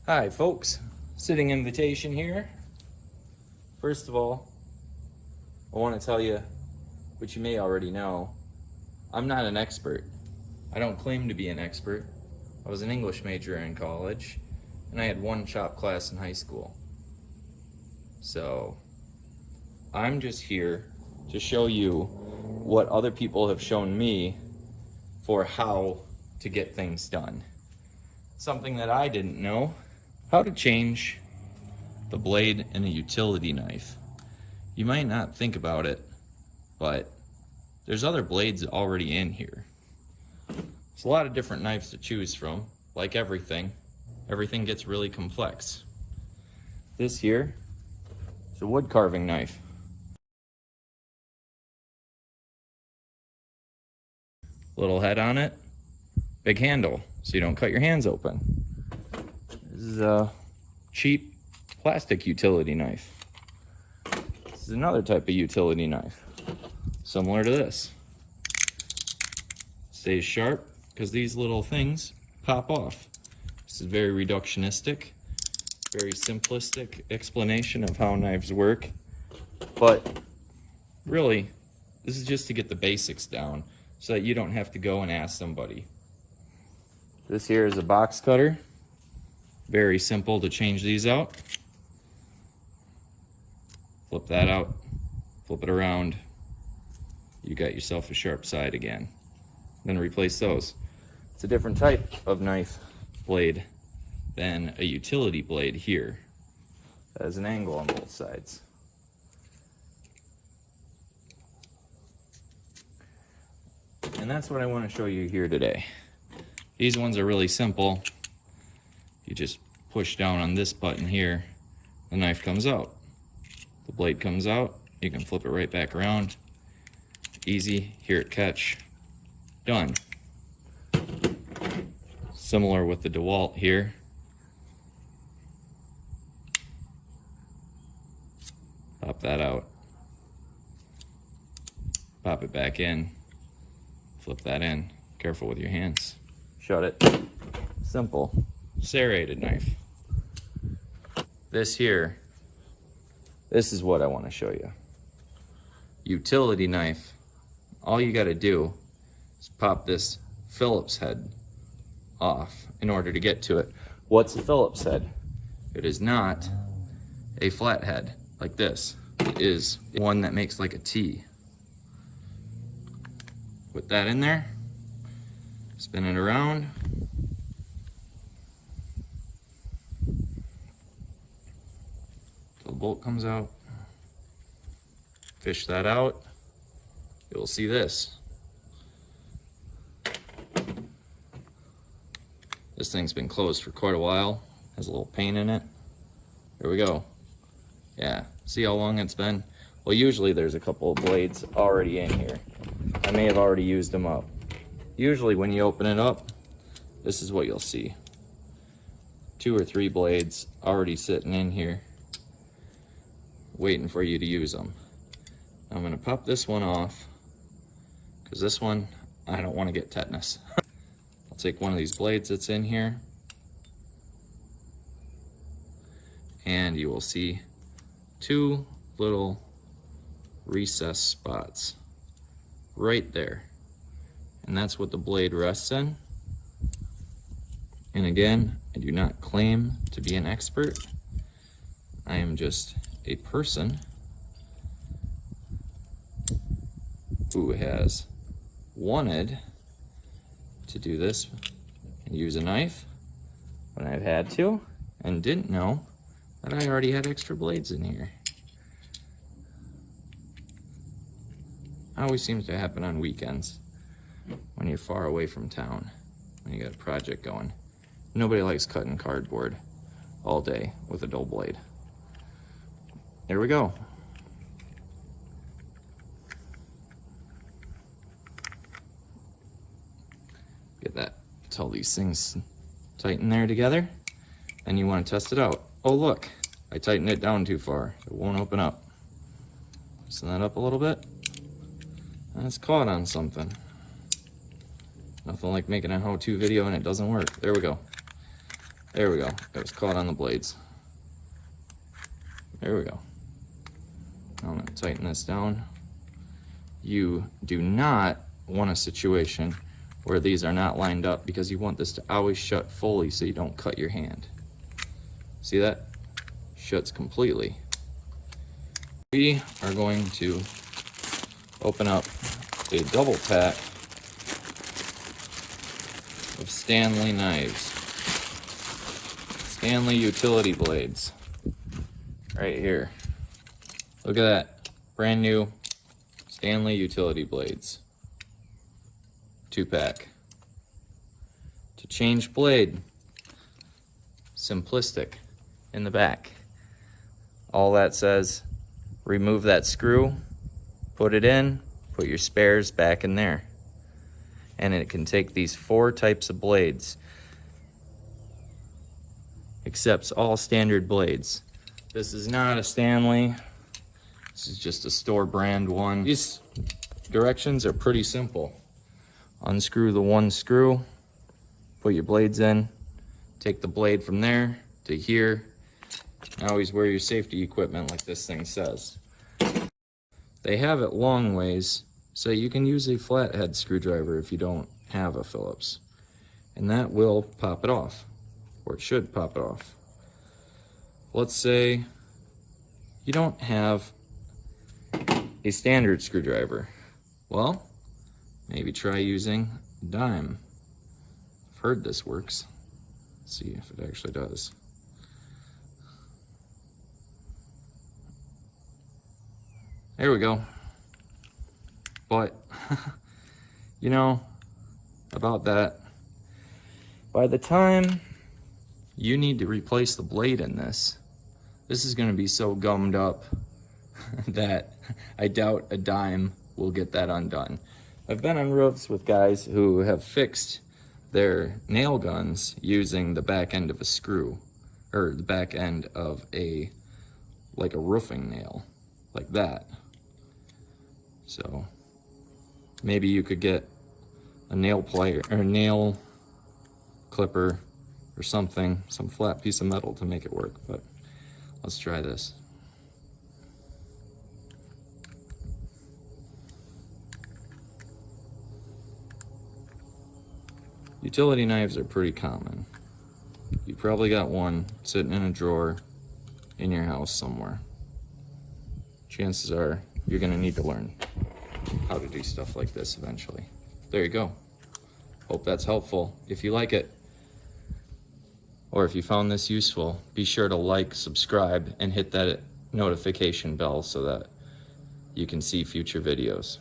Hi folks, sitting invitation here. First of all, I want to tell you, which you may already know, I'm not an expert. I don't claim to be an expert. I was an English major in college, and I had one shop class in high school. So, I'm just here to show you what other people have shown me for how to get things done. Something that I didn't know: how to change the blade in a utility knife. You might not think about it, but there's other blades already in here. There's a lot of different knives to choose from. Like everything gets really complex. This here is a wood carving knife. Little head on it, big handle, so you don't cut your hands open. This is a cheap plastic utility knife. This is another type of utility knife, similar to this. Stays sharp because these little things pop off. This is very reductionistic, very simplistic explanation of how knives work. But really, this is just to get the basics down so that you don't have to go and ask somebody. This here is a box cutter. Very simple to change these out. Flip that out, flip it around. You got yourself a sharp side again. Then replace those. It's a different type of knife blade than a utility blade here. It has an angle on both sides. And that's what I want to show you here today. These ones are really simple. You just push down on this button here, the knife comes out. The blade comes out, you can flip it right back around. Easy, hear it catch, done. Similar with the DeWalt here. Pop that out. Pop it back in. Flip that in. Careful with your hands. Shut it. Simple. Serrated knife. This here, this is what I want to show you. Utility knife. All you got to do is pop this Phillips head off in order to get to it. What's a Phillips head? It is not a flat head like this. It is one that makes like a T. Put that in there, spin it around. Till the bolt comes out. Fish that out. You'll see this. This thing's been closed for quite a while. Has a little paint in it. There we go. Yeah, see how long it's been? Well, usually there's a couple of blades already in here. I may have already used them up. Usually when you open it up, this is what you'll see. 2 or 3 blades already sitting in here, waiting for you to use them. I'm gonna pop this one off, because this one, I don't want to get tetanus. I'll take one of these blades that's in here, and you will see 2 little recessed spots right there. And that's what the blade rests in. And again, I do not claim to be an expert. I am just a person who has wanted to do this and use a knife when I've had to, and didn't know that I already had extra blades in here. Always seems to happen on weekends when you're far away from town, when you got a project going. Nobody likes cutting cardboard all day with a dull blade. There we go. Get that, till these things tighten there together. Then you want to test it out. Oh look, I tightened it down too far. It won't open up. Loosen that up a little bit. And it's caught on something. Nothing like making a how-to video and it doesn't work. There we go. There we go. It was caught on the blades. There we go. I'm gonna tighten this down. You do not want a situation where these are not lined up, because you want this to always shut fully so you don't cut your hand. See that? Shuts completely. We are going to open up a double pack of Stanley knives. Stanley utility blades. Right here. Look at that. Brand new Stanley utility blades. 2-pack. To change blade. Simplistic. In the back. All that says, remove that screw, put it in, put your spares back in there. And it can take these 4 types of blades. Accepts all standard blades. This is not a Stanley. This is just a store brand one. These directions are pretty simple. Unscrew the 1 screw, put your blades in, take the blade from there to here. Always wear your safety equipment like this thing says. They have it long ways, so you can use a flathead screwdriver if you don't have a Phillips. And that will pop it off, or it should pop it off. Let's say you don't have a standard screwdriver. Well, maybe try using a dime. I've heard this works. Let's see if it actually does. There we go. But, you know, about that, by the time you need to replace the blade in this is going to be so gummed up that I doubt a dime will get that undone. I've been on roofs with guys who have fixed their nail guns using the back end of a screw, or the back end of like a roofing nail, like that. So maybe you could get a nail plier or a nail clipper or something, some flat piece of metal to make it work, but let's try this. Utility knives are pretty common. You probably got one sitting in a drawer in your house somewhere. Chances are you're gonna need to learn how to do stuff like this eventually. There you go. Hope that's helpful. If you like it, or if you found this useful, be sure to like, subscribe, and hit that notification bell so that you can see future videos.